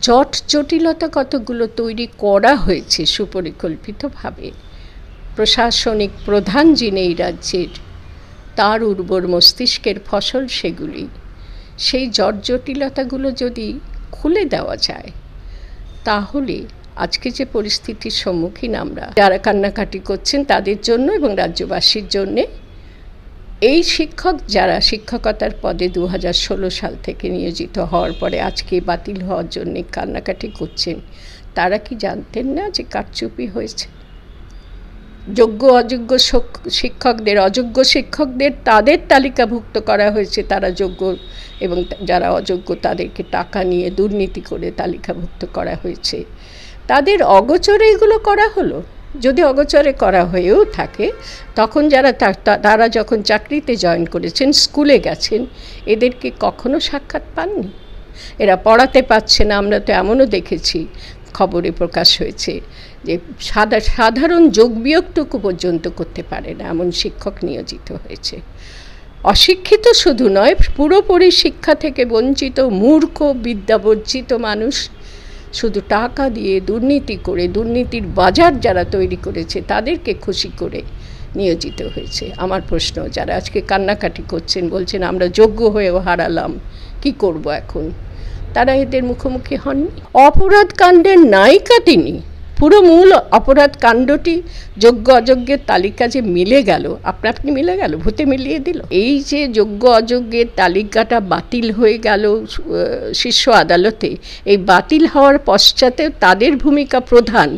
জট জটিলতা কতগুলো তৈরি করা হয়েছে সুপরিকল্পিতভাবে। প্রশাসনিক প্রধান যিনি এই রাজ্যের, তার উর্বর মস্তিষ্কের ফসল সেগুলি। সেই জট জটিলতাগুলো যদি খুলে দেওয়া যায়, তাহলে আজকে যে পরিস্থিতির সম্মুখীন আমরা, যারা কান্নাকাটি করছেন তাদের জন্য এবং রাজ্যবাসীর জন্যে, এই শিক্ষক যারা শিক্ষকতার পদে 2016 সাল থেকে নিয়োজিত হওয়ার পরে আজকে বাতিল হওয়ার জন্য কান্নাকাটি করছেন, তারা কি জানতেন না যে কারচুপি হয়েছে? যোগ্য অযোগ্য শিক্ষকদের, অযোগ্য শিক্ষকদের তাদের তালিকাভুক্ত করা হয়েছে, তারা যোগ্য, এবং যারা অযোগ্য তাদেরকে টাকা নিয়ে দুর্নীতি করে তালিকাভুক্ত করা হয়েছে। তাদের অগোচরে এগুলো করা হলো। যদি অগোচরে করা হয়েও থাকে, তখন তারা যখন চাকরিতে জয়েন করেছেন, স্কুলে গেছেন, এদেরকে কখনো সাক্ষাৎ পাননি। এরা পড়াতে পারছে না। আমরা তো এমনও দেখেছি, খবরে প্রকাশ হয়েছে যে সাধারণ যোগ বিয়োগটুকু পর্যন্ত করতে পারে না এমন শিক্ষক নিয়োজিত হয়েছে। অশিক্ষিত শুধু নয়, পুরোপুরি শিক্ষা থেকে বঞ্চিত, মূর্খ, বিদ্যাবর্জিত মানুষ, শুধু টাকা দিয়ে দুর্নীতি করে, দুর্নীতির বাজার যারা তৈরি করেছে তাদেরকে খুশি করে নিয়োজিত হয়েছে। আমার প্রশ্ন, যারা আজকে কান্নাকাটি করছেন, বলছেন আমরা যোগ্য হয়েও হারালাম, কি করব এখন, তারা এদের মুখোমুখি হননি। অপরাধ কাণ্ডের নায়িকা তিনি। পুরো মূল অপরাধ কাণ্ডটি যোগ্য অযোগ্যের তালিকা যে মিলে গেল, আপনি মিলে গেল, ভূতে মিলিয়ে দিল। এই যে যোগ্য অযোগ্যের তালিকাটা বাতিল হয়ে গেল শীর্ষ আদালতে, এই বাতিল হওয়ার পশ্চাতে তাদের ভূমিকা প্রধান,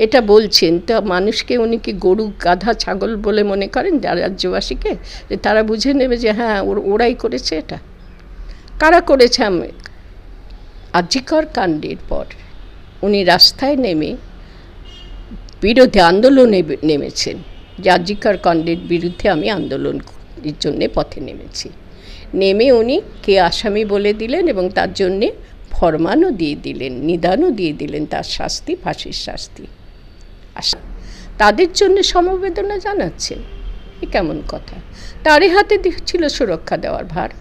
এটা বলছেন। তা মানুষকে উনি কি গরু, গাধা, ছাগল বলে মনে করেন রাজ্যবাসীকে? যে তারা বুঝে নেবে যে হ্যাঁ ওরাই করেছে। এটা কারা করেছে? আজিকর কাণ্ডের পর উনি রাস্তায় নেমে বিরোধী আন্দোলনে নেমেছেন, যে আজিকর কাণ্ডের বিরুদ্ধে আমি আন্দোলনের জন্যে পথে নেমেছি। নেমে উনি কে আসামি বলে দিলেন এবং তার জন্যে ফরমানও দিয়ে দিলেন, নিদানও দিয়ে দিলেন, তার শাস্তি, ফাঁসির শাস্তি। তাদের জন্য সমবেদনা জানাচ্ছেন, এ কেমন কথা? তারই হাতে ছিল সুরক্ষা দেওয়ার ভার।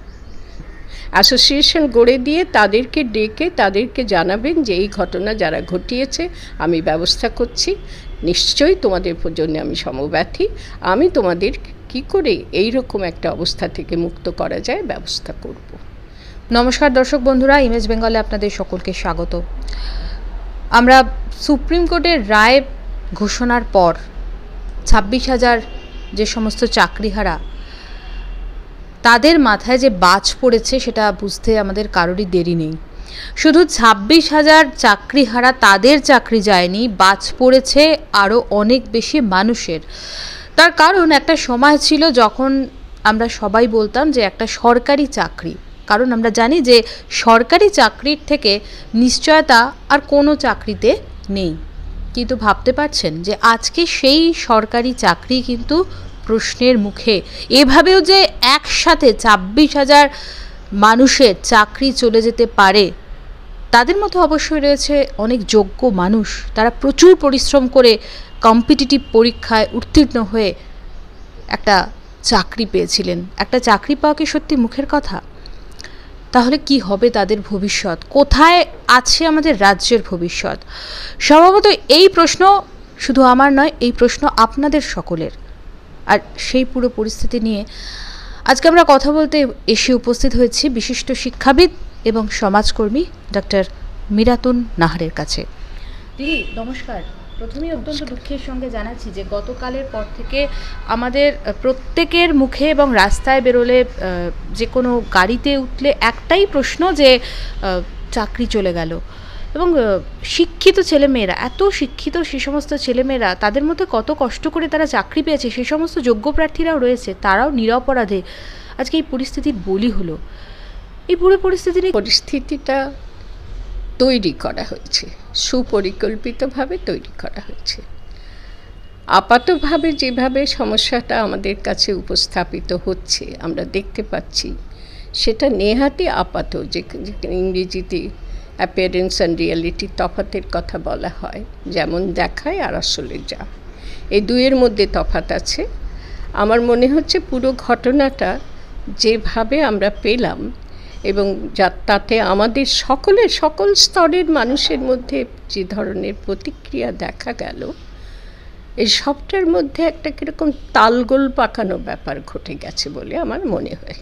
অ্যাসোসিয়েশন গড়ে দিয়ে তাদেরকে ডেকে তাদেরকে জানাবেন যে এই ঘটনা যারা ঘটিয়েছে আমি ব্যবস্থা করছি, নিশ্চয়ই তোমাদের জন্য আমি সমব্যথী, আমি তোমাদের কি করে এই রকম একটা অবস্থা থেকে মুক্ত করা যায় ব্যবস্থা করব। নমস্কার দর্শক বন্ধুরা, ইমেজ বেঙ্গলে আপনাদের সকলকে স্বাগত। আমরা সুপ্রিম কোর্টের রায় ঘোষণার পর 26,000 যে সমস্ত চাকরিহারা, তাদের মাথায় যে বাজ পড়েছে সেটা বুঝতে আমাদের কারোরই দেরি নেই। শুধু 26,000 চাকরিহারা, তাদের চাকরি যায়নি, বাজ পড়েছে আরও অনেক বেশি মানুষের। তার কারণ একটা সময় ছিল যখন আমরা সবাই বলতাম যে একটা সরকারি চাকরি, কারণ আমরা জানি যে সরকারি চাকরির থেকে নিশ্চয়তা আর কোনো চাকরিতে নেই। কিন্তু ভাবতে পারছেন যে আজকে সেই সরকারি চাকরি কিন্তু প্রশ্নের মুখে। এভাবেও যে একসাথে 26,000 মানুষের চাকরি চলে যেতে পারে, তাদের মধ্যে অবশ্যই রয়েছে অনেক যোগ্য মানুষ। তারা প্রচুর পরিশ্রম করে কম্পিটিটিভ পরীক্ষায় উত্তীর্ণ হয়ে একটা চাকরি পেয়েছিলেন। একটা চাকরি পাওয়া কি সত্যি মুখের কথা? তাহলে কি হবে তাদের ভবিষ্যৎ? কোথায় আছে আমাদের রাজ্যের ভবিষ্যৎ? সম্ভবত এই প্রশ্ন শুধু আমার নয়, এই প্রশ্ন আপনাদের সকলের। আর সেই পুরো পরিস্থিতি নিয়ে আজকে আমরা কথা বলতে এসে উপস্থিত হয়েছি বিশিষ্ট শিক্ষাবিদ এবং সমাজকর্মী ডক্টর মীরাতুন নাহারের কাছে। দিদি নমস্কার। প্রথমেই অত্যন্ত দুঃখের সঙ্গে জানাচ্ছি যে গতকালের পর থেকে আমাদের প্রত্যেকের মুখে এবং রাস্তায় বেরোলে, যে কোনো গাড়িতে উঠলে একটাই প্রশ্ন যে চাকরি চলে গেল। এবং শিক্ষিত ছেলেমেয়েরা, এত শিক্ষিত সে সমস্ত ছেলেমেয়েরা, তাদের মধ্যে কত কষ্ট করে তারা চাকরি পেয়েছে, সে সমস্ত যোগ্য প্রার্থীরাও রয়েছে, তারাও নিরপরাধে আজকে এই পরিস্থিতির বলি হলো। এই পুরো পরিস্থিতিটা তৈরি করা হয়েছে, সুপরিকল্পিতভাবে তৈরি করা হয়েছে। আপাতভাবে যেভাবে সমস্যাটা আমাদের কাছে উপস্থাপিত হচ্ছে, আমরা দেখতে পাচ্ছি, সেটা নেহাতি আপাত, যে ইংরেজিতে অ্যাপিয়ারেন্স অ্যান্ড রিয়ালিটি তফাতের কথা বলা হয়, যেমন দেখায় আর আসলে যা, এই দুইয়ের মধ্যে তফাৎ আছে। আমার মনে হচ্ছে পুরো ঘটনাটা যেভাবে আমরা পেলাম, এবং তাতে আমাদের সকল স্তরের মানুষের মধ্যে যে ধরনের প্রতিক্রিয়া দেখা গেল, এই সবটার মধ্যে একটা কীরকম তালগোল পাকানো ব্যাপার ঘটে গেছে বলে আমার মনে হয়।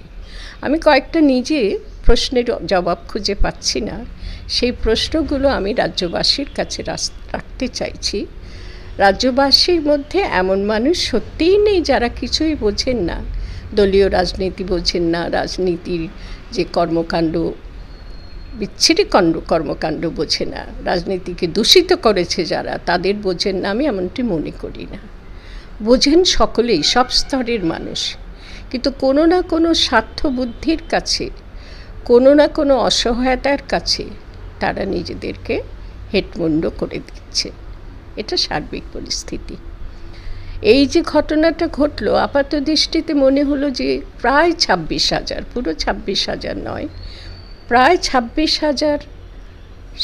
আমি কয়েকটা নিজে প্রশ্নের জবাব খুঁজে পাচ্ছি না, সেই প্রশ্নগুলো আমি রাজ্যবাসীর কাছে রাখতে চাইছি। রাজ্যবাসীর মধ্যে এমন মানুষ সত্যিই নেই যারা কিছুই বোঝেন না, দলীয় রাজনীতি বোঝেন না, রাজনীতির যে কর্মকাণ্ড, বিচ্ছিরি কর্মকাণ্ড বোঝে না, রাজনীতিকে দূষিত করেছে যারা, তাদের বোঝেন না, আমি এমনটি মনে করি না। বোঝেন সকলেই, সব স্তরের মানুষ, কিন্তু কোনো না কোনো স্বার্থবুদ্ধির কাছে, কোনো না কোনো অসহায়তার কাছে তারা নিজেদেরকে হেটমুন্ড করে দিচ্ছে। এটা সার্বিক পরিস্থিতি। এই যে ঘটনাটা ঘটলো, আপাত দৃষ্টিতে মনে হলো যে প্রায় 26,000, পুরো 26,000 নয়, প্রায় 26,000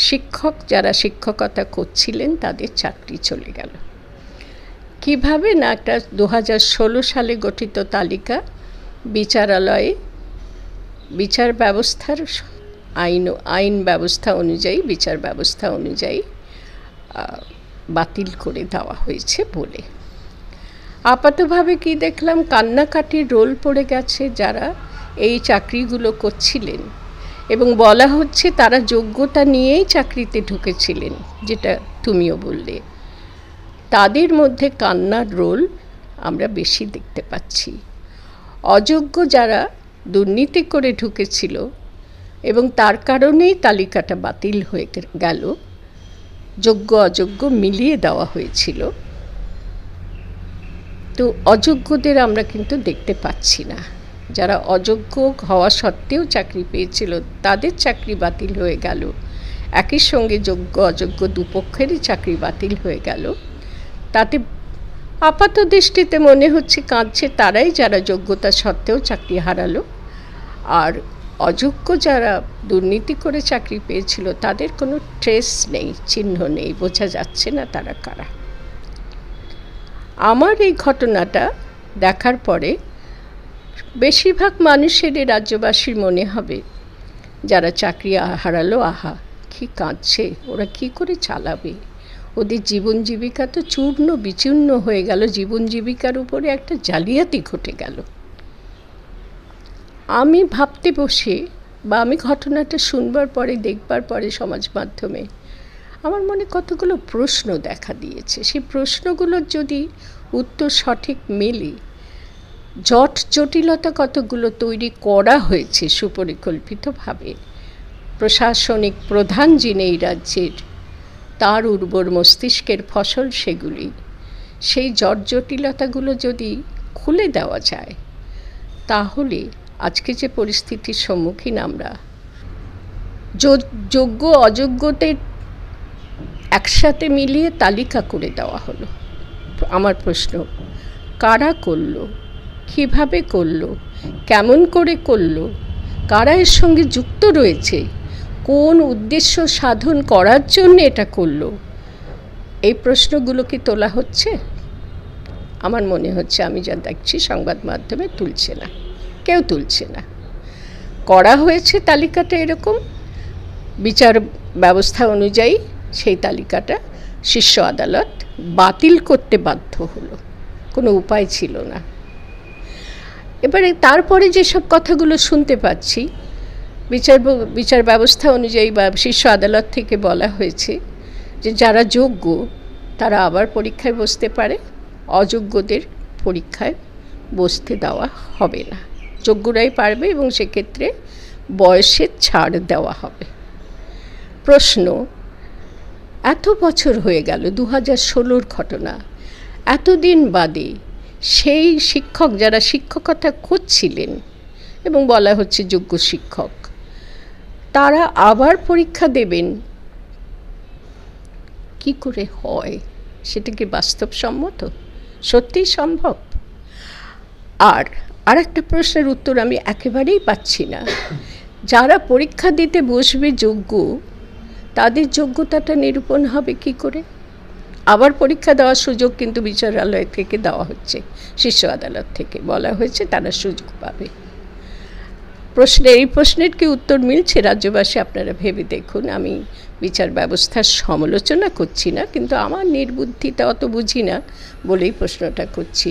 শিক্ষক যারা শিক্ষকতা করছিলেন তাদের চাকরি চলে গেল। কিভাবে না, একটা 2016 সালে গঠিত তালিকা বিচারালয়ে বিচার ব্যবস্থার আইন ব্যবস্থা অনুযায়ী, বিচার ব্যবস্থা অনুযায়ী বাতিল করে দেওয়া হয়েছে বলে আপাতভাবে কি দেখলাম, কান্নাকাটির রোল পড়ে গেছে যারা এই চাকরিগুলো করছিলেন, এবং বলা হচ্ছে তারা যোগ্যতা নিয়েই চাকরিতে ঢুকেছিলেন, যেটা তুমিও বললে। তাদের মধ্যে কান্নার রোল আমরা বেশি দেখতে পাচ্ছি। অযোগ্য যারা দুর্নীতি করে ঢুকেছিল এবং তার কারণেই তালিকাটা বাতিল হয়ে গেল, যোগ্য অযোগ্য মিলিয়ে দেওয়া হয়েছিল, তো অযোগ্যদের আমরা কিন্তু দেখতে পাচ্ছি না। যারা অযোগ্য হওয়া সত্ত্বেও চাকরি পেয়েছিল তাদের চাকরি বাতিল হয়ে গেল, একই সঙ্গে যোগ্য অযোগ্য দুপক্ষেরই চাকরি বাতিল হয়ে গেল। তাতে আপাত দৃষ্টিতে মনে হচ্ছে কাঁদছে তারাই যারা যোগ্যতা সত্ত্বেও চাকরি হারালো, আর অযোগ্য যারা দুর্নীতি করে চাকরি পেয়েছিল তাদের কোনো ট্রেস নেই, চিহ্ন নেই, বোঝা যাচ্ছে না তারা কারা। আমার এই ঘটনাটা দেখার পরে বেশিরভাগ মানুষের, রাজ্যবাসীর মনে হবে যারা চাকরি হারালো, আহা কি কাঁদছে, ওরা কি করে চালাবে, ওদের জীবন জীবিকা তো চূর্ণ বিচূর্ণ হয়ে গেল, জীবন জীবিকার উপরে একটা জালিয়াতি ঘটে গেল। আমি ভাবতে বসে, বা আমি ঘটনাটা শুনবার পরে, দেখবার পরে সমাজ মাধ্যমে, আমার মনে কতগুলো প্রশ্ন দেখা দিয়েছে। সেই প্রশ্নগুলোর যদি উত্তর সঠিক মেলে, জটিলতা কতগুলো তৈরি করা হয়েছে সুপরিকল্পিতভাবে, প্রশাসনিক প্রধান যিনি এই রাজ্যের, তার উর্বর মস্তিষ্কের ফসল সেগুলি, সেই জটিলতাগুলো যদি খুলে দেওয়া যায়, তাহলে আজকে যে পরিস্থিতির সম্মুখীন আমরা, যোগ্য অযোগ্যদের একসাথে মিলিয়ে তালিকা করে দেওয়া হলো। আমার প্রশ্ন, কারা করলো, কিভাবে করলো, কেমন করে করলো, কারা এর সঙ্গে যুক্ত রয়েছে, কোন উদ্দেশ্য সাধন করার জন্য এটা করলো, এই প্রশ্নগুলো কি তোলা হচ্ছে? আমার মনে হচ্ছে, আমি যা দেখছি সংবাদ মাধ্যমে তুলছে না, কেউ তুলছে না। করা হয়েছে তালিকাটা এরকম, বিচার ব্যবস্থা অনুযায়ী সেই তালিকাটা শীর্ষ আদালত বাতিল করতে বাধ্য হলো, কোনো উপায় ছিল না। এবারে তারপরে যেসব কথাগুলো শুনতে পাচ্ছি, বিচার ব্যবস্থা অনুযায়ী বা শীর্ষ আদালত থেকে বলা হয়েছে যে যারা যোগ্য তারা আবার পরীক্ষায় বসতে পারে, অযোগ্যদের পরীক্ষায় বসতে দেওয়া হবে না, যোগ্যরাই পারবে, এবং সেক্ষেত্রে বয়সের ছাড় দেওয়া হবে। প্রশ্ন, এত বছর হয়ে গেল, 2016 ঘটনা, এতদিন বাদে সেই শিক্ষক যারা শিক্ষকতা করছিলেন এবং বলা হচ্ছে যোগ্য শিক্ষক, তারা আবার পরীক্ষা দেবেন, কি করে হয়? সেটা কি বাস্তবসম্মত? সত্যিই সম্ভব? আর একটা প্রশ্নের উত্তর আমি একেবারেই পাচ্ছি না। যারা পরীক্ষা দিতে বসবে যোগ্য, তাদের যোগ্যতাটা নিরূপণ হবে কি করে? আবার পরীক্ষা দেওয়ার সুযোগ কিন্তু বিচারালয় থেকে দেওয়া হচ্ছে, শীর্ষ আদালত থেকে বলা হয়েছে তারা সুযোগ পাবে। এই প্রশ্নের কি উত্তর মিলছে রাজ্যবাসী? আপনারা ভেবে দেখুন। আমি বিচার ব্যবস্থার সমালোচনা করছি না, কিন্তু আমার নির্বুদ্ধিতা অত বুঝি না বলেই প্রশ্নটা করছি।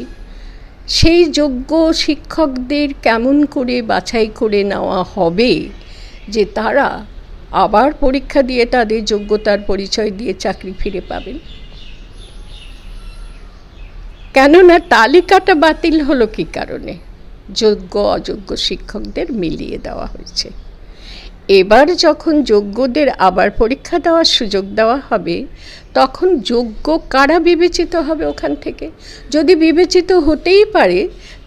সেই যোগ্য শিক্ষকদের কেমন করে বাছাই করে নেওয়া হবে যে তারা আবার পরীক্ষা দিয়ে তাদের যোগ্যতার পরিচয় দিয়ে চাকরি ফিরে পাবেন? কেননা তালিকাটা বাতিল হলো কী কারণে? যোগ্য অযোগ্য শিক্ষকদের মিলিয়ে দেওয়া হয়েছে। এবার যখন যোগ্যদের আবার পরীক্ষা দেওয়ার সুযোগ দেওয়া হবে, তখন যোগ্য কারা বিবেচিত হবে ওখান থেকে? যদি বিবেচিত হতেই পারে,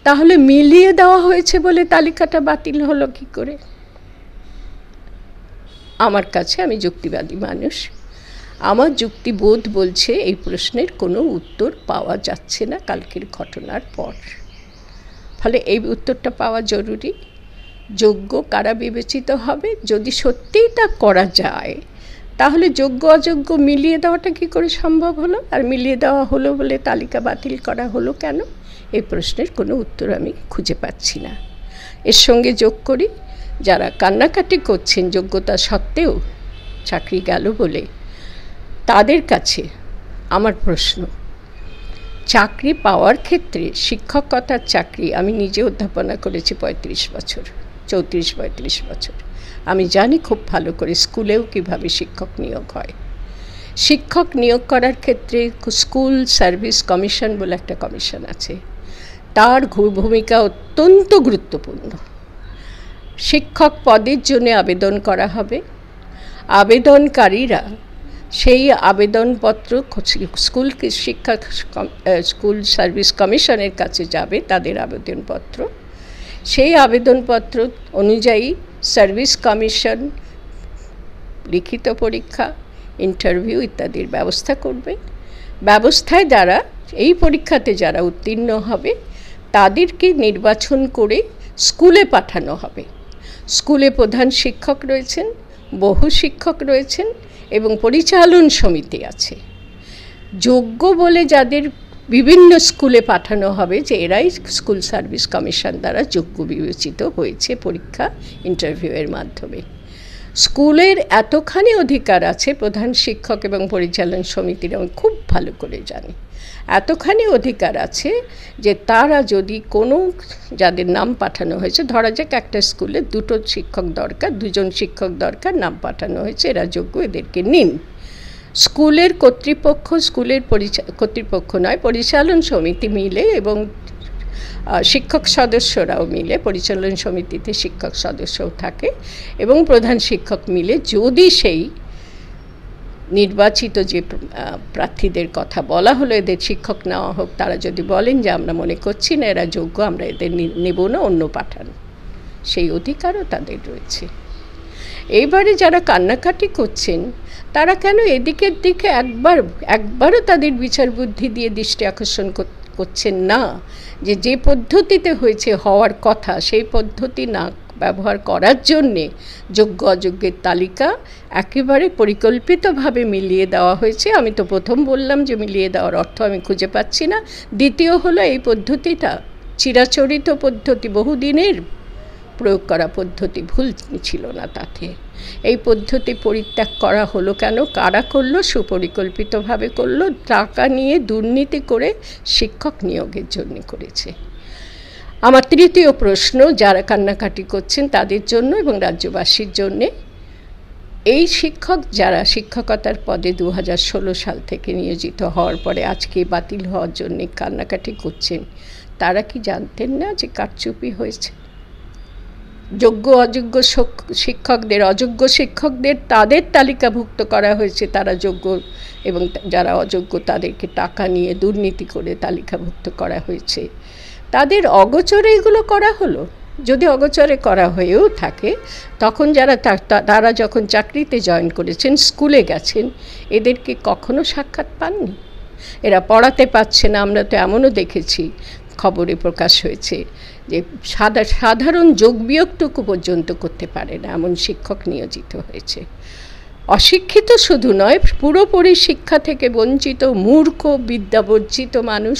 তাহলে মিলিয়ে দেওয়া হয়েছে বলে তালিকাটা বাতিল হলো কী করে? আমার কাছে, আমি যুক্তিবাদী মানুষ, আমার যুক্তিবোধ বলছে এই প্রশ্নের কোনো উত্তর পাওয়া যাচ্ছে না কালকের ঘটনার পর। ফলে এই উত্তরটা পাওয়া জরুরি। যোগ্য কারা বিবেচিত হবে, যদি সত্যিই তা করা যায়, তাহলে যোগ্য অযোগ্য মিলিয়ে দেওয়াটা কী করে সম্ভব হলো? আর মিলিয়ে দেওয়া হলো বলে তালিকা বাতিল করা হলো কেন? এই প্রশ্নের কোনো উত্তর আমি খুঁজে পাচ্ছি না। এর সঙ্গে যোগ করি, যারা কান্নাকাটি করছেন যোগ্যতা সত্ত্বেও চাকরি গেল বলে, তাদের কাছে আমার প্রশ্ন, চাকরি পাওয়ার ক্ষেত্রে শিক্ষকতার চাকরি, আমি নিজে অধ্যাপনা করেছি 34 বছর। আমি জানি খুব ভালো করে স্কুলেও কিভাবে শিক্ষক নিয়োগ হয়। শিক্ষক নিয়োগ করার ক্ষেত্রে স্কুল সার্ভিস কমিশন বলে একটা কমিশন আছে, তার ভূমিকা অত্যন্ত গুরুত্বপূর্ণ। শিক্ষক পদের জন্য আবেদন করা হবে, আবেদনকারীরা সেই আবেদনপত্র স্কুল সার্ভিস কমিশনের কাছে যাবে, তাদের আবেদনপত্র। সেই আবেদনপত্র অনুযায়ী সার্ভিস কমিশন লিখিত পরীক্ষা, ইন্টারভিউ ইত্যাদির ব্যবস্থা করবে। ব্যবস্থায় যারা এই পরীক্ষাতে যারা উত্তীর্ণ হবে, তাদেরকে নির্বাচন করে স্কুলে পাঠানো হবে। স্কুলে প্রধান শিক্ষক রয়েছেন, বহু শিক্ষক রয়েছেন এবং পরিচালন সমিতি আছে। যোগ্য বলে যাদের বিভিন্ন স্কুলে পাঠানো হবে, যে এরাই স্কুল সার্ভিস কমিশন দ্বারা যোগ্য বিবেচিত হয়েছে পরীক্ষা ইন্টারভিউয়ের মাধ্যমে। স্কুলের এতখানি অধিকার আছে, প্রধান শিক্ষক এবং পরিচালন সমিতির আমি খুব ভালো করে জানি, এতখানি অধিকার আছে যে তারা যদি কোনো, যাদের নাম পাঠানো হয়েছে, ধরা যাক একটা স্কুলে 2জন শিক্ষক দরকার, নাম পাঠানো হয়েছে, এরা যোগ্য, এদেরকে নিন। স্কুলের পরিচালন সমিতি মিলে এবং শিক্ষক সদস্যরাও মিলে, পরিচালন সমিতিতে শিক্ষক সদস্যও থাকে এবং প্রধান শিক্ষক মিলে, যদি সেই নির্বাচিত যে প্রার্থীদের কথা বলা হলো এদের শিক্ষক নেওয়া হোক, তারা যদি বলেন যে আমরা মনে করছি না এরা যোগ্য, আমরা এদের নেব না, অন্য পাঠান, সেই অধিকারও তাদের রয়েছে। এইবারে যারা কান্নাকাটি করছেন, তারা কেন এদিকের দিকে একবারও তাদের বিচার বুদ্ধি দিয়ে দৃষ্টি আকর্ষণ করছেন না, যে পদ্ধতিতে হয়েছে হওয়ার কথা, সেই পদ্ধতি না ব্যবহার করার জন্যে যোগ্য অযোগ্যের তালিকা একেবারে পরিকল্পিতভাবে মিলিয়ে দেওয়া হয়েছে। আমি তো প্রথম বললাম যে মিলিয়ে দেওয়ার অর্থ আমি খুঁজে পাচ্ছি না। দ্বিতীয় হলো, এই পদ্ধতিটা চিরাচরিত পদ্ধতি, বহুদিনের প্রয়োগ করা পদ্ধতি, ভুল ছিল না তাতে। এই পদ্ধতি পরিত্যাগ করা হলো কেন? কারা করলো? সুপরিকল্পিতভাবে করলো, টাকা নিয়ে দুর্নীতি করে শিক্ষক নিয়োগের জন্য করেছে। আমার তৃতীয় প্রশ্ন, যারা কান্নাকাটি করছেন তাদের জন্য এবং রাজ্যবাসীর জন্যে, এই শিক্ষক যারা শিক্ষকতার পদে 2016 সাল থেকে নিয়োজিত হওয়ার পরে আজকে বাতিল হওয়ার জন্য কান্নাকাটি করছেন, তারা কি জানতেন না যে কারচুপি হয়েছে? যোগ্য অযোগ্য অযোগ্য শিক্ষকদের তাদের তালিকাভুক্ত করা হয়েছে, তারা যোগ্য, এবং যারা অযোগ্য তাদেরকে টাকা নিয়ে দুর্নীতি করে তালিকাভুক্ত করা হয়েছে। তাদের অগোচরে এগুলো করা হলো। যদি অগোচরে করা হয়েও থাকে, তখন তারা যখন চাকরিতে জয়েন করেছেন, স্কুলে গেছেন, এদেরকে কখনো সাক্ষাৎ পাননি, এরা পড়াতে পারছে না। আমরা তো এমনও দেখেছি, খবরে প্রকাশ হয়েছে যে সাধারণ যোগ বিয়োগটুকু পর্যন্ত করতে পারে না এমন শিক্ষক নিয়োজিত হয়েছে। অশিক্ষিত শুধু নয়, পুরোপুরি শিক্ষা থেকে বঞ্চিত, মূর্খ, বিদ্যাবর্জিত মানুষ,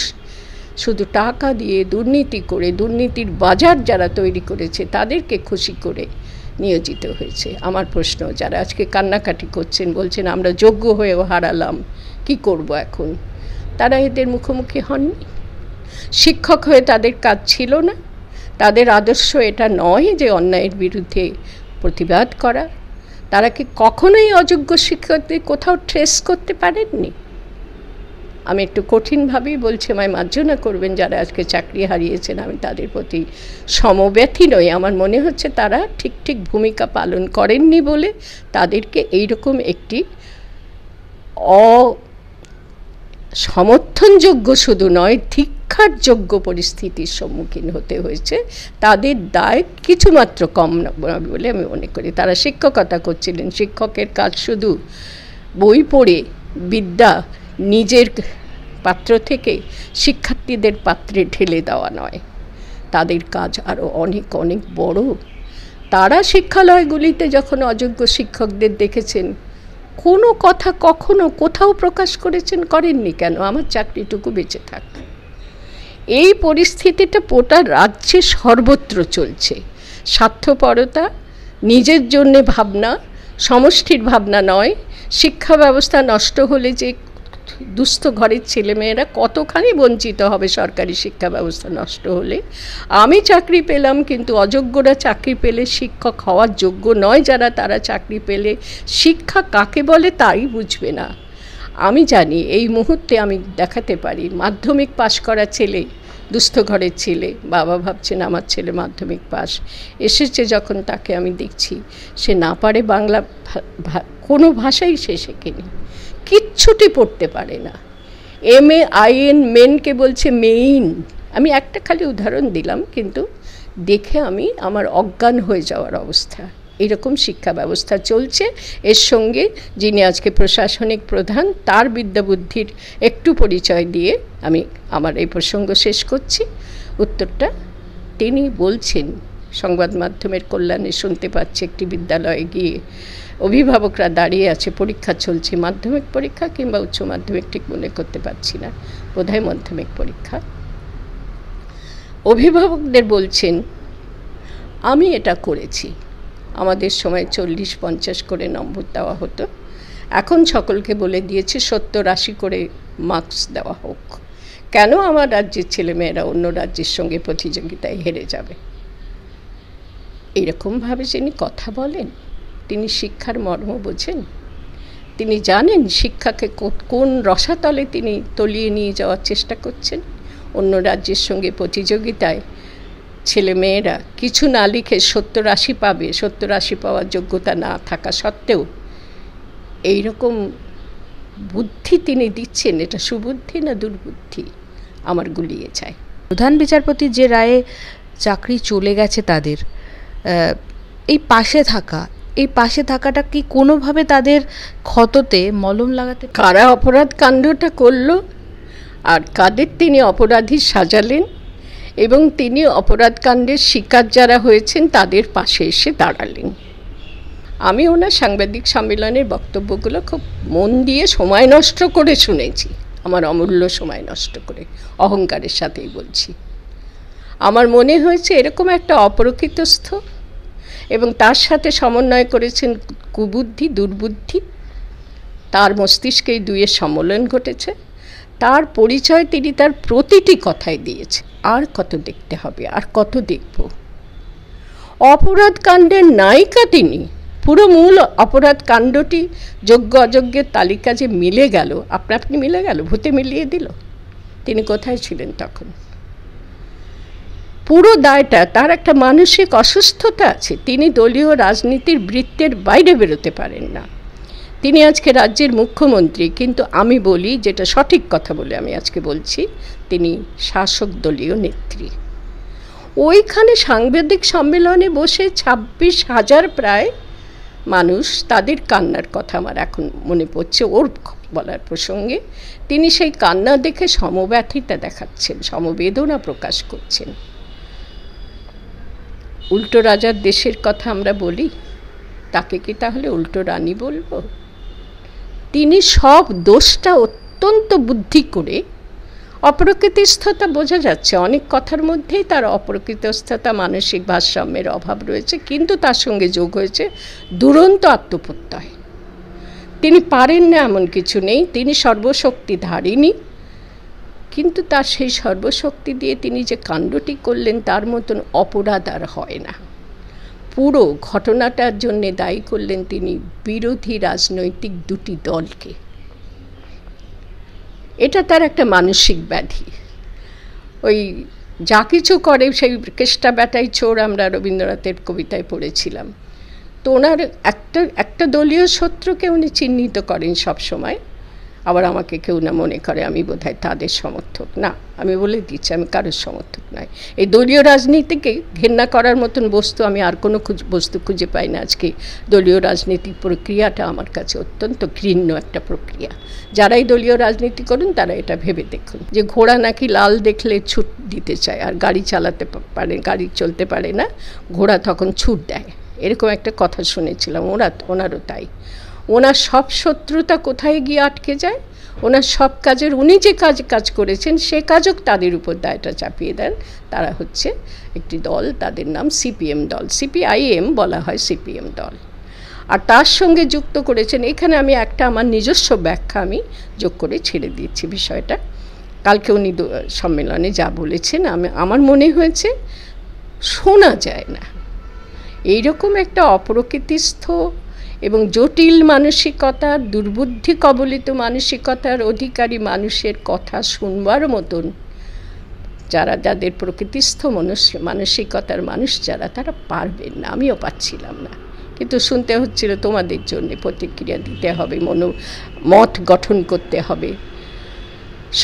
শুধু টাকা দিয়ে দুর্নীতি করে, দুর্নীতির বাজার যারা তৈরি করেছে তাদেরকে খুশি করে নিয়োজিত হয়েছে। আমার প্রশ্ন, যারা আজকে কান্নাকাটি করছেন, বলছেন আমরা যোগ্য হয়েও হারালাম, কি করব এখন, তারা এদের মুখোমুখি হননি? শিক্ষক হয়ে তাদের কাজ ছিল না? তাদের আদর্শ এটা নয় যে অন্যায়ের বিরুদ্ধে প্রতিবাদ করা? তারা কি কখনোই অযোগ্য শিক্ষকদের কোথাও ট্রেস করতে পারেননি? আমি একটু কঠিনভাবেই বলছি, আমায় মার্জনা করবেন যারা আজকে চাকরি হারিয়েছেন, আমি তাদের প্রতি সমব্যথী নই। আমার মনে হচ্ছে তারা ঠিক ঠিক ভূমিকা পালন করেননি বলে তাদেরকে এইরকম একটি সমর্থনযোগ্য শুধু নয়, ধিক্কার যোগ্য পরিস্থিতির সম্মুখীন হতে হয়েছে। তাদের দায় কিছুমাত্র কম না বলে আমি মনে করি। তারা শিক্ষকতা করছিলেন, শিক্ষকের কাজ শুধু বই পড়ে বিদ্যা নিজের পাত্র থেকে শিক্ষার্থীদের পাত্রে ঢেলে দেওয়া নয়, তাদের কাজ আরও অনেক অনেক বড়। তারা শিক্ষালয়গুলিতে যখন অযোগ্য শিক্ষকদের দেখেছেন, কোনো কথা কখনো কোথাও প্রকাশ করেছেন? করেননি। কেন? আমার চাকরিটুকু বেঁচে থাক। এই পরিস্থিতিটা গোটা রাজ্যে সর্বত্র চলছে। স্বার্থপরতা, নিজের জন্যে ভাবনা, সমষ্টির ভাবনা নয়। শিক্ষা ব্যবস্থা নষ্ট হলে যে দুস্থ ঘরের ছেলেমেয়েরা কতখানি বঞ্চিত হবে সরকারি শিক্ষা ব্যবস্থা নষ্ট হলে। আমি চাকরি পেলাম, কিন্তু অযোগ্যরা চাকরি পেলে শিক্ষক হওয়ার যোগ্য নয় যারা, তারা চাকরি পেলে শিক্ষা কাকে বলে তাই বুঝবে না। আমি জানি এই মুহূর্তে আমি দেখাতে পারি মাধ্যমিক পাশ করা ছেলে, দুস্থ ঘরের ছেলে, বাবা ভাবছেন আমার ছেলে মাধ্যমিক পাস এসেছে, যখন তাকে আমি দেখছি সে না পারে বাংলা, কোনো ভাষাই সে শেখেনি, কিচ্ছুটি পড়তে পারে না। MAIN মেনকে বলছে মেইন। আমি একটা খালি উদাহরণ দিলাম, কিন্তু দেখে আমার অজ্ঞান হয়ে যাওয়ার অবস্থা। এরকম শিক্ষা ব্যবস্থা চলছে। এর সঙ্গে যিনি আজকে প্রশাসনিক প্রধান, তার বিদ্যাবুদ্ধির একটু পরিচয় দিয়ে আমি আমার এই প্রসঙ্গ শেষ করছি। উত্তরটা তিনি বলছেন, সংবাদ মাধ্যমের কল্যাণে শুনতে পাচ্ছি একটি বিদ্যালয়ে গিয়ে অভিভাবকরা দাঁড়িয়ে আছে, পরীক্ষা চলছে, মাধ্যমিক পরীক্ষা কিংবা উচ্চ মাধ্যমিক ঠিক মনে করতে পারছি না, বোধহয় মাধ্যমিক পরীক্ষা। অভিভাবকদের বলছেন আমি এটা করেছি, আমাদের সময় 40-50 করে নম্বর দেওয়া হতো, এখন সকলকে বলে দিয়েছে 70-80 করে মার্কস দেওয়া হোক। কেন আমার রাজ্যের ছেলেমেয়েরা অন্য রাজ্যের সঙ্গে প্রতিযোগিতায় হেরে যাবে? এইরকমভাবে যিনি কথা বলেন, তিনি শিক্ষার মর্ম বোঝেন? তিনি জানেন শিক্ষাকে কোন রসাতলে তিনি তলিয়ে নিয়ে যাওয়ার চেষ্টা করছেন? অন্য রাজ্যের সঙ্গে প্রতিযোগিতায় ছেলেমেয়েরা কিছু না লিখে 70-80 পাবে, 70-80 পাওয়ার যোগ্যতা না থাকা সত্ত্বেও এইরকম বুদ্ধি তিনি দিচ্ছেন, এটা সুবুদ্ধি না দুর্বুদ্ধি আমার গুলিয়ে যায়। প্রধান বিচারপতি যে রায়ে চাকরি চলে গেছে তাদের, এই পাশে থাকাটা কি কোনোভাবে তাদের ক্ষততে মলম লাগাতে? কারা অপরাধ কাণ্ডটা করল আর কাদের তিনি অপরাধী সাজালেন, এবং তিনি অপরাধ কাণ্ডের শিকার যারা হয়েছেন তাদের পাশে এসে দাঁড়ালেন। আমি ওনার সাংবাদিক সম্মেলনের বক্তব্যগুলো খুব মন দিয়ে সময় নষ্ট করে শুনেছি, আমার অমূল্য সময় নষ্ট করে, অহংকারের সাথেই বলছি। আমার মনে হয়েছে এরকম একটা অপ্রকৃতস্থ এবং তার সাথে সমন্বয় করেছেন কুবুদ্ধি, দুর্বুদ্ধি, তার মস্তিষ্কেই দুইয়ের সম্মেলন ঘটেছে। তার পরিচয় তিনি তার প্রতিটি কথায় দিয়েছে। আর কত দেখতে হবে, আর কত দেখব? অপরাধ কাণ্ডের নায়িকা তিনি। পুরো মূল অপরাধ কাণ্ডটি যোগ্য অযোগ্যের তালিকা যে মিলে গেল, আপনি মিলে গেল, ভূতে মিলিয়ে দিল। তিনি কোথায় ছিলেন তখন? পুরো দায়টা, তার একটা মানসিক অসুস্থতা আছে, তিনি দলীয় রাজনীতির বৃত্তের বাইরে বেরোতে পারেন না। তিনি আজকে রাজ্যের মুখ্যমন্ত্রী, কিন্তু আমি বলি, যেটা সঠিক কথা বলে আমি আজকে বলছি, তিনি শাসক দলীয় নেত্রী। ওইখানে সাংবাদিক সম্মেলনে বসে 26,000 প্রায় মানুষ, তাদের কান্নার কথা আমার এখন মনে পড়ছে ওর বলার প্রসঙ্গে। তিনি সেই কান্না দেখে সমব্যথিতা দেখাচ্ছেন, সমবেদনা প্রকাশ করছেন। উল্টো রাজার দেশের কথা আমরা বলি, তাকে কি তাহলে উল্টো রানী বলবো? তিনি সব দোষটা অত্যন্ত বুদ্ধি করে অপ্রকৃতিস্থতা বোঝা যাচ্ছে, অনেক কথার মধ্যেই তার অপ্রকৃতিস্থতা, মানসিক ভারসাম্যের অভাব রয়েছে, কিন্তু তার সঙ্গে যোগ হয়েছে দুরন্ত আত্মপ্রত্যয়। তিনি পারেন না এমন কিছু নেই, তিনি সর্বশক্তিধারিণী, কিন্তু তার সেই সর্বশক্তি দিয়ে তিনি যে কাণ্ডটি করলেন তার মতন অপরাধ আর হয় না। পুরো ঘটনাটার জন্যে দায়ী করলেন তিনি বিরোধী রাজনৈতিক দুটি দলকে। এটা তার একটা মানসিক ব্যাধি। ওই যা কিছু করে সেই কেষ্টা ব্যাটাই চোর আমরা রবীন্দ্রনাথের কবিতায় পড়েছিলাম। তো ওনার একটা দলীয় শত্রুকে উনি চিহ্নিত করেন সবসময়। আবার আমাকে কেউ না মনে করে আমি বোধহয় তাদের সমর্থক, না, আমি বলে দিচ্ছি আমি কারোর সমর্থক নয়। এই দলীয় রাজনীতিকে ঘেন্না করার মতন বস্তু আমি আর কোনো বস্তু খুঁজে পাই না। আজকে দলীয় রাজনীতিক প্রক্রিয়াটা আমার কাছে অত্যন্ত ঘৃণ্য একটা প্রক্রিয়া। যারাই দলীয় রাজনীতি করুন তারা এটা ভেবে দেখুন যে ঘোড়া নাকি লাল দেখলে ছুট দিতে চায়, আর গাড়ি চালাতে পারে, গাড়ি চলতে পারে না, ঘোড়া তখন ছুট দেয়, এরকম একটা কথা শুনেছিলাম। ওনারও তাই। ওনার সব শত্রুতা কোথায় গিয়ে আটকে যায়, ওনার সব কাজের, উনি যে কাজ করেছেন সে কাজও তাদের উপর দায়টা চাপিয়ে দেন। তারা হচ্ছে একটি দল, তাদের নাম সিপিএম দল, সিপিআইএম বলা হয়, সিপিএম দল। আর তার সঙ্গে যুক্ত করেছেন, এখানে আমি একটা আমার নিজস্ব ব্যাখ্যা আমি যোগ করে ছেড়ে দিচ্ছি বিষয়টা। কালকে উনি সম্মেলনে যা বলেছেন আমার মনে হয়েছে শোনা যায় না এইরকম একটা অপ্রকৃতিস্থ এবং জটিল মানসিকতার, দুর্বুদ্ধি কবলিত মানসিকতার অধিকারী মানুষের কথা শুনবার মতন যাদের প্রকৃতিস্থ মানসিকতার মানুষ যারা, তারা পারবেন না। আমিও পাচ্ছিলাম না, কিন্তু শুনতে হচ্ছিল তোমাদের জন্য, প্রতিক্রিয়া দিতে হবে, মত গঠন করতে হবে,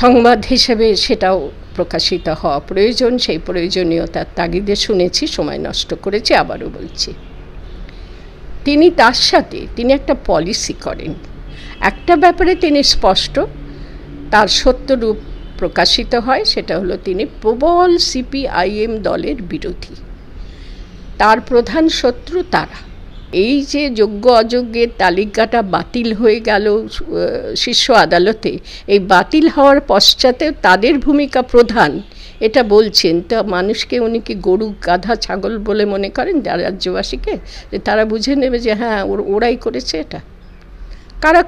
সংবাদ হিসেবে সেটাও প্রকাশিত হওয়া প্রয়োজন। সেই প্রয়োজনীয়তার তাগিদে শুনেছি, সময় নষ্ট করেছি, আবারও বলছি। তার সাথে তিনি একটা পলিসি করেন, একটা ব্যাপারে তিনি স্পষ্ট, তার সত্যরূপ প্রকাশিত হয়, সেটা হলো তিনি প্রবল সিপিআইএম দলের বিরোধী। তার প্রধান শত্রু তারা। এই যে যোগ্য অযোগ্যের তালিকাটা বাতিল হয়ে গেল শীর্ষ আদালতে, এই বাতিল হওয়ার পশ্চাতে তাদের ভূমিকা প্রধান, এটা বলছেন। তা মানুষকে উনি কি গরু, গাধা, ছাগল বলে মনে করেন রাজ্যবাসীকে, যে তারা বুঝে নেবে যে হ্যাঁ ওরাই করেছে? এটা কারা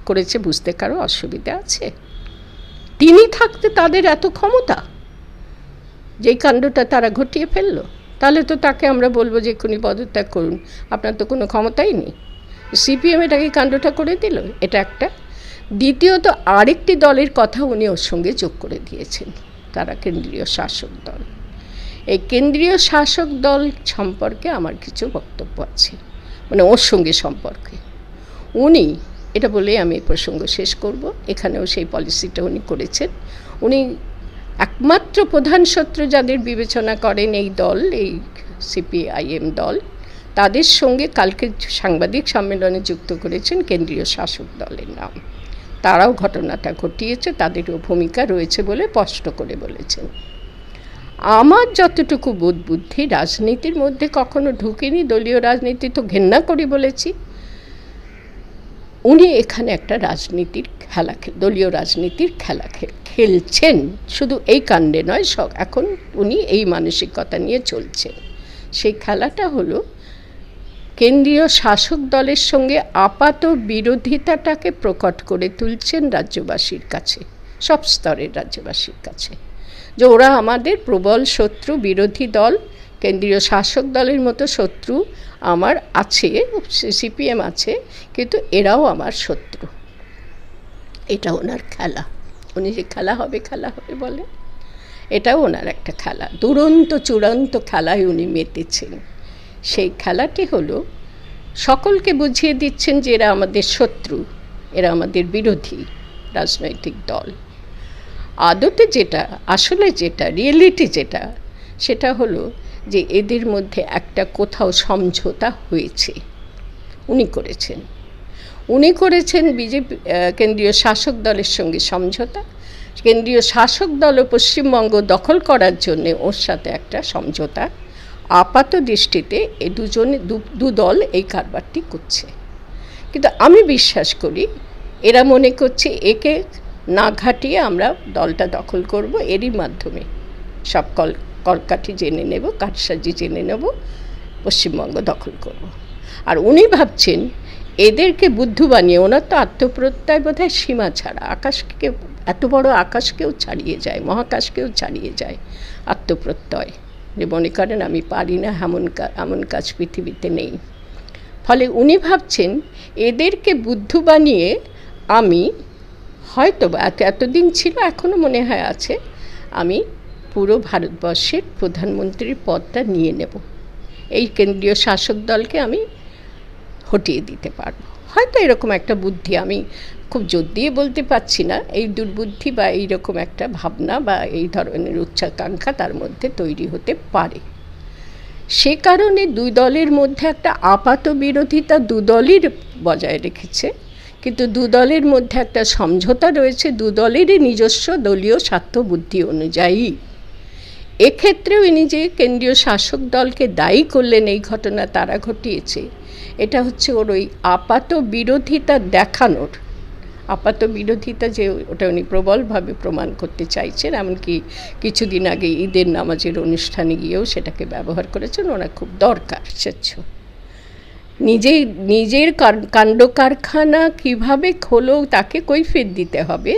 করেছে বুঝতে কারো অসুবিধা আছে? তিনি থাকতে তাদের এত ক্ষমতা, যেই কাণ্ডটা তারা ঘটিয়ে ফেললো, তাহলে তো তাকে আমরা বলবো যে এক্ষুনি পদত্যাগ করুন, আপনার তো কোনো ক্ষমতাই নেই। সিপিএম এটাকে কাণ্ডটা করে দিল, এটা একটা। দ্বিতীয়ত আরেকটি দলের কথা উনি ওর সঙ্গে যোগ করে দিয়েছেন, তারা কেন্দ্রীয় শাসক দল। এই কেন্দ্রীয় শাসক দল সম্পর্কে আমার কিছু বক্তব্য আছে, মানে ওর সঙ্গে সম্পর্কে। উনি এটা বলে আমি প্রসঙ্গ শেষ করব। এখানেও সেই পলিসিটা উনি করেছেন। উনি একমাত্র প্রধান শত্রু যাদের বিবেচনা করেন এই দল, এই সিপিআইএম দল, তাদের সঙ্গে কালকে সাংবাদিক সম্মেলনে যুক্ত করেছেন কেন্দ্রীয় শাসক দলের নাম। তারাও ঘটনাটা ঘটিয়েছে, তাদেরও ভূমিকা রয়েছে বলে স্পষ্ট করে বলেছেন। আমার যতটুকু বোধ বুদ্ধি, রাজনীতির মধ্যে কখনো ঢুকিনি, দলীয় রাজনীতি তো ঘেন্না করি বলেছি। উনি এখানে একটা রাজনীতির খেলা, দলীয় রাজনীতির খেলা খেলছেন, শুধু এই কাণ্ডে নয়, এখন উনি এই মানসিকতা নিয়ে চলছেন। সেই খেলাটা হলো কেন্দ্রীয় শাসক দলের সঙ্গে আপাত বিরোধিতাটাকে প্রকট করে তুলছেন রাজ্যবাসীর কাছে, সব স্তরের রাজ্যবাসীর কাছে, যে ওরা আমাদের প্রবল শত্রু, বিরোধী দল। কেন্দ্রীয় শাসক দলের মতো শত্রু আমার আছে, সিপিএম আছে, কিন্তু এরাও আমার শত্রু। এটা ওনার খেলা। উনি যে খেলা হবে বলে, এটাও ওনার একটা খেলা। দুরন্ত চূড়ান্ত খেলায় উনি মেতেছেন। সেই খেলাটি হলো সকলকে বুঝিয়ে দিচ্ছেন যে এরা আমাদের শত্রু, এরা আমাদের বিরোধী রাজনৈতিক দল। আদতে যেটা, আসলে যেটা, রিয়েলিটি যেটা, সেটা হলো যে এদের মধ্যে একটা কোথাও সমঝোতা হয়েছে। উনি করেছেন বিজেপি কেন্দ্রীয় শাসক দলের সঙ্গে সমঝোতা। কেন্দ্রীয় শাসক দল পশ্চিমবঙ্গ দখল করার জন্য ওর সাথে একটা সমঝোতা। আপাত দৃষ্টিতে এ দু দল এই কারবারটি করছে, কিন্তু আমি বিশ্বাস করি এরা মনে করছে একে না ঘাটিয়ে আমরা দলটা দখল করব, এরই মাধ্যমে সব কলকাঠি জেনে নেব, কারসাজি জেনে নেব, পশ্চিমবঙ্গ দখল করব। আর উনি ভাবছেন এদেরকে বুদ্ধু বানিয়ে, ওনার তো আত্মপ্রত্যয় বোধহয় সীমা ছাড়া, আকাশকে, এত বড় আকাশকেও ছাড়িয়ে যায়, মহাকাশকেও ছাড়িয়ে যায় আত্মপ্রত্যয়, যে মনে করেন আমি পারি না, এমন কাজ পৃথিবীতে নেই। ফলে উনি ভাবছেন এদেরকে বুদ্ধু বানিয়ে আমি হয়তো বা এতদিন ছিল, এখনও মনে হয় আছে, আমি পুরো ভারতবর্ষের প্রধানমন্ত্রীর পদটা নিয়ে নেব, এই কেন্দ্রীয় শাসক দলকে আমি হটিয়ে দিতে পারবো। হয়তো এরকম একটা বুদ্ধি, আমি খুব জোর দিয়ে বলতে পারছি না, এই দুর্বুদ্ধি বা এইরকম একটা ভাবনা বা এই ধরনের উচ্চাকাঙ্ক্ষা তার মধ্যে তৈরি হতে পারে। সে কারণে দুই দলের মধ্যে একটা আপাত বিরোধিতা দু দলই বজায় রেখেছে, কিন্তু দু দলের মধ্যে একটা সমঝোতা রয়েছে দু দলেরই নিজস্ব দলীয় স্বার্থ বুদ্ধি অনুযায়ী। এক্ষেত্রেও ইনি যে কেন্দ্রীয় শাসক দলকে দায়ী করলেন এই ঘটনা তারা ঘটিয়েছে, এটা হচ্ছে ওর ওই আপাত বিরোধিতা দেখানোর, আপাত বিরোধিতা যে ওটা উনি প্রবলভাবে প্রমাণ করতে চাইছেন, এমনকি কিছুদিন আগে ঈদের নামাজের অনুষ্ঠানে গিয়েও সেটাকে ব্যবহার করেছেন। ওনার খুব দরকার স্বচ্ছ নিজের কাণ্ড কারখানা কীভাবে হলো তাকে কৈফিয়ত দিতে হবে।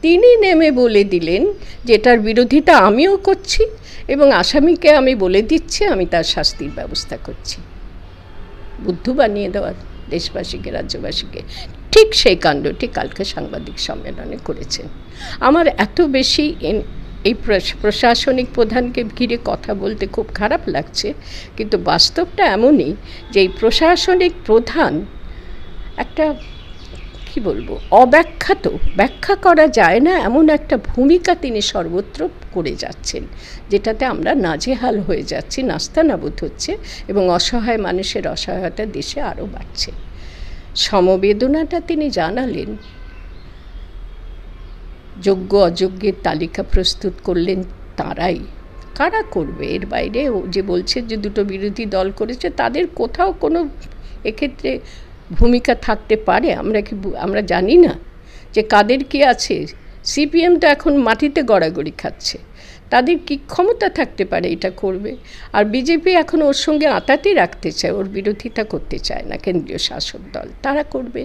তিনি নেমে বলে দিলেন যে এটার বিরোধিতা আমিও করছি এবং আসামিকে আমি বলে দিচ্ছি আমি তার শাস্তির ব্যবস্থা করছি। বুদ্ধু বানিয়ে দেওয়া দেশবাসীকে, রাজ্যবাসীকে। ঠিক সেই কাণ্ডটি কালকে সাংবাদিক সম্মেলনে করেছেন। আমার এত বেশি এই প্রশাসনিক প্রধানকে ঘিরে কথা বলতে খুব খারাপ লাগছে, কিন্তু বাস্তবটা এমনই যে এই প্রশাসনিক প্রধান একটা, কি বলবো, অব্যাখ্যাত, ব্যাখ্যা করা যায় না এমন একটা ভূমিকা তিনি সর্বত্র করে যাচ্ছেন, যেটাতে আমরা নাজেহাল হয়ে যাচ্ছি, নাস্তানাবুদ হচ্ছে এবং অসহায় মানুষের অসহায়তা দেশে আরও বাড়ছে। সমবেদনাটা তিনি জানালেন, যোগ্য অযোগ্যের তালিকা প্রস্তুত করলেন তারাই, কারা করবে এর বাইরে? ও যে বলছে যে দুটো বিরোধী দল করেছে, তাদের কোথাও কোনো এক্ষেত্রে ভূমিকা থাকতে পারে? আমরা জানি না যে কাদের কি আছে। সিপিএম তো এখন মাটিতে গড়াগড়ি খাচ্ছে, তাদের কি ক্ষমতা থাকতে পারে এটা করবে? আর বিজেপি এখন ওর সঙ্গে আঁতাতি রাখতে চায়, ওর বিরোধিতা করতে চায় না কেন্দ্রীয় শাসক দল, তারা করবে।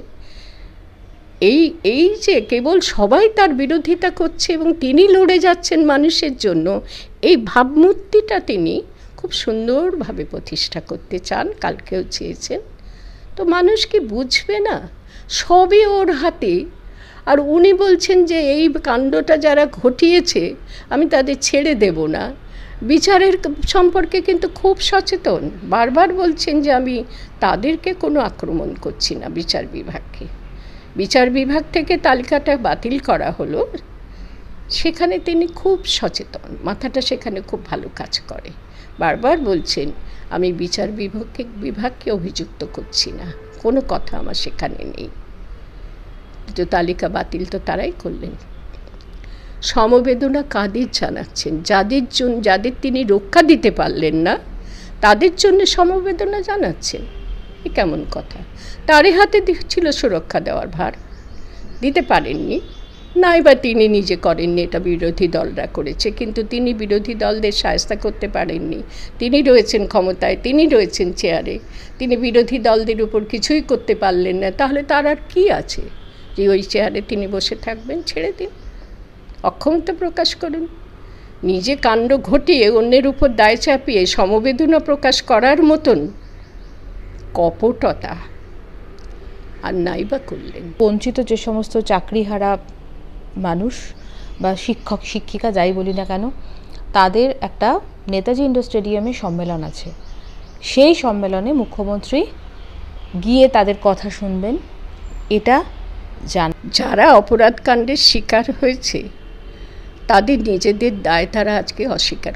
এই যে কেবল সবাই তার বিরোধিতা করছে এবং তিনি লড়ে যাচ্ছেন মানুষের জন্য, এই ভাবমূর্তিটা তিনি খুব সুন্দরভাবে প্রতিষ্ঠা করতে চান, কালকেও চেয়েছেন। তো মানুষ কি বুঝবে না? সবই ওর হাতে। আর উনি বলছেন যে এই কাণ্ডটা যারা ঘটিয়েছে আমি তাদের ছেড়ে দেব না। বিচারের সম্পর্কে কিন্তু খুব সচেতন, বারবার বলছেন যে আমি তাদেরকে কোনো আক্রমণ করছি না, বিচার বিভাগকে। বিচার বিভাগ থেকে তালিকাটা বাতিল করা হলো, সেখানে তিনি খুব সচেতন, মাথাটা সেখানে খুব ভালো কাজ করে। বারবার বলছেন আমি বিচার বিভাগকে অভিযুক্ত করছি না, কোনো কথা আমার সেখানে নেই। তো তালিকা বাতিল তো তারাই করলেন। সমবেদনা কাদের জানাচ্ছেন? যাদের তিনি রক্ষা দিতে পারলেন না তাদের জন্য সমবেদনা জানাচ্ছেন। এ কেমন কথা? তারই হাতে ছিল সুরক্ষা দেওয়ার ভার, দিতে পারেননি, নাই বা তিনি নিজে করেননি, এটা বিরোধী দলরা করেছে, কিন্তু তিনি বিরোধী দলদের শায়েস্তা করতে পারেননি। তিনি রয়েছেন ক্ষমতায়, তিনি রয়েছেন চেয়ারে, তিনি বিরোধী দলদের উপর কিছুই করতে পারলেন না। তাহলে তার আর কী আছে যে ওই চেয়ারে তিনি বসে থাকবেন? ছেড়ে দিন, অক্ষমতা প্রকাশ করুন। নিজে কাণ্ড ঘটিয়ে অন্যের উপর দায় চাপিয়ে সমবেদনা প্রকাশ করার মতন কপটতা আর নাই বা করলেন। বঞ্চিত যে সমস্ত চাকরিহারা মানুষ বা শিক্ষক শিক্ষিকা যাই বলি না কেন, তাদের একটা নেতাজি ইন্ডোর স্টেডিয়ামে সম্মেলন আছে। সেই সম্মেলনে মুখ্যমন্ত্রী গিয়ে তাদের কথা শুনবেন, এটা যারা অপরাধ কাণ্ডের শিকার হয়েছে তাদের নিজেদের দায় তারা আজকে অস্বীকার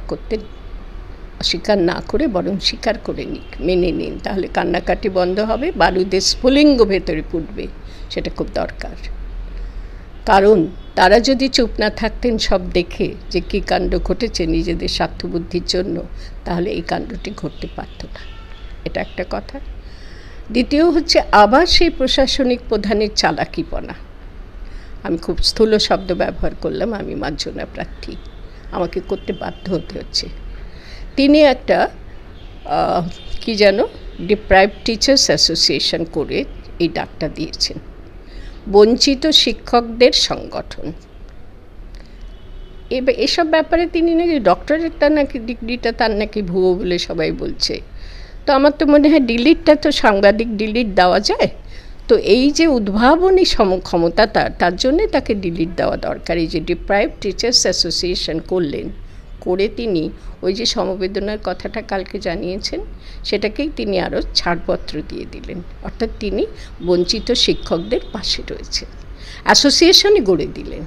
না করে বরং স্বীকার করে নিক, মেনে নিন। তাহলে কান্নাকাটি বন্ধ হবে, বারুদের স্ফুলিঙ্গ ভেতরে ফুটবে, সেটা খুব দরকার। কারণ তারা যদি চুপ না থাকতেন সব দেখে যে কী কাণ্ড ঘটেছে নিজেদের স্বার্থবুদ্ধির জন্য, তাহলে এই কাণ্ডটি ঘটতে পারত না। এটা একটা কথা। দ্বিতীয় হচ্ছে আবার সেই প্রশাসনিক প্রধানের চালাকিপনা। আমি খুব স্থূল শব্দ ব্যবহার করলাম, আমি মার্জনা প্রার্থী, আমাকে করতে বাধ্য হতে হচ্ছে। তিনি একটা কি যেন ডিপ্রাইভড টিচার্স অ্যাসোসিয়েশন করে এই ডাকটা দিয়েছেন, বঞ্চিত শিক্ষকদের সংগঠন। এসব ব্যাপারে তিনি নাকি ডক্টরেটটা নাকি ডিগ্রিটা তার নাকি ভুয়ো বলে সবাই বলছে। তো আমার তো মনে হয় ডিলিটটা তো সাংবাদিক ডিলিট দেওয়া যায়, তো এই যে উদ্ভাবনী ক্ষমতা তার জন্যে তাকে ডিলিট দেওয়া দরকার। এই যে ডিপ্রাইভড টিচার্স অ্যাসোসিয়েশন করলেন, করে তিনি ওই যে সমবেদনার কথাটা কালকে জানিয়েছেন, সেটাকেই তিনি আরও ছাড়পত্র দিয়ে দিলেন। অর্থাৎ তিনি বঞ্চিত শিক্ষকদের পাশে রয়েছেন। অ্যাসোসিয়েশনই গড়ে দিলেন,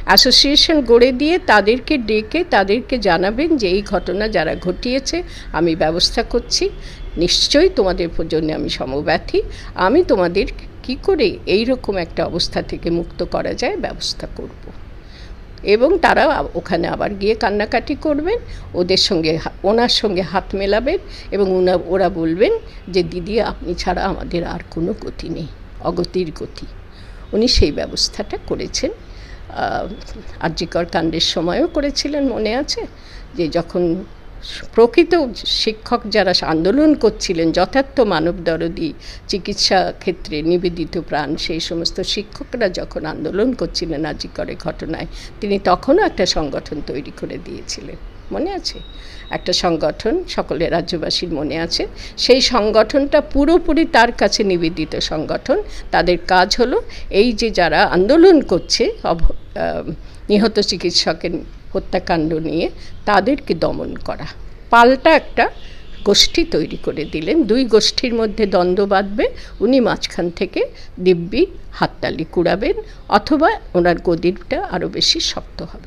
অ্যাসোসিয়েশন গড়ে দিয়ে তাদেরকে ডেকে তাদেরকে জানাবেন যে এই ঘটনা যারা ঘটিয়েছে আমি ব্যবস্থা করছি, নিশ্চয়ই তোমাদের জন্য আমি সমব্যথী, আমি তোমাদের কি করে এই রকম একটা অবস্থা থেকে মুক্ত করা যায় ব্যবস্থা করব। এবং তারা ওখানে আবার গিয়ে কান্নাকাটি করবেন, ওনার সঙ্গে হাত মেলাবেন এবং ওরা বলবেন যে দিদি আপনি ছাড়া আমাদের আর কোনো গতি নেই, অগতির গতি। উনি সেই ব্যবস্থাটা করেছেন। আর.জি. কর কাণ্ডের সময়ও করেছিলেন, মনে আছে, যে যখন প্রকৃত শিক্ষক যারা আন্দোলন করছিলেন, যথার্থ মানবদরদী, চিকিৎসা ক্ষেত্রে নিবেদিত প্রাণ, সেই সমস্ত শিক্ষকরা যখন আন্দোলন করছিলেন আর.জি. করের ঘটনায়, তিনি তখনও একটা সংগঠন তৈরি করে দিয়েছিলেন, মনে আছে, একটা সংগঠন, সকলের রাজ্যবাসীর মনে আছে। সেই সংগঠনটা পুরোপুরি তার কাছে নিবেদিত সংগঠন। তাদের কাজ হলো এই যে যারা আন্দোলন করছে নিহত চিকিৎসকের হত্যাকাণ্ড নিয়ে, তাদেরকে দমন করা। পাল্টা একটা গোষ্ঠী তৈরি করে দিলেন, দুই গোষ্ঠীর মধ্যে দ্বন্দ্ব বাঁধবে, উনি মাঝখান থেকে দিব্যি হাততালি কুড়াবেন, অথবা ওনার গদিটা আরও বেশি শক্ত হবে।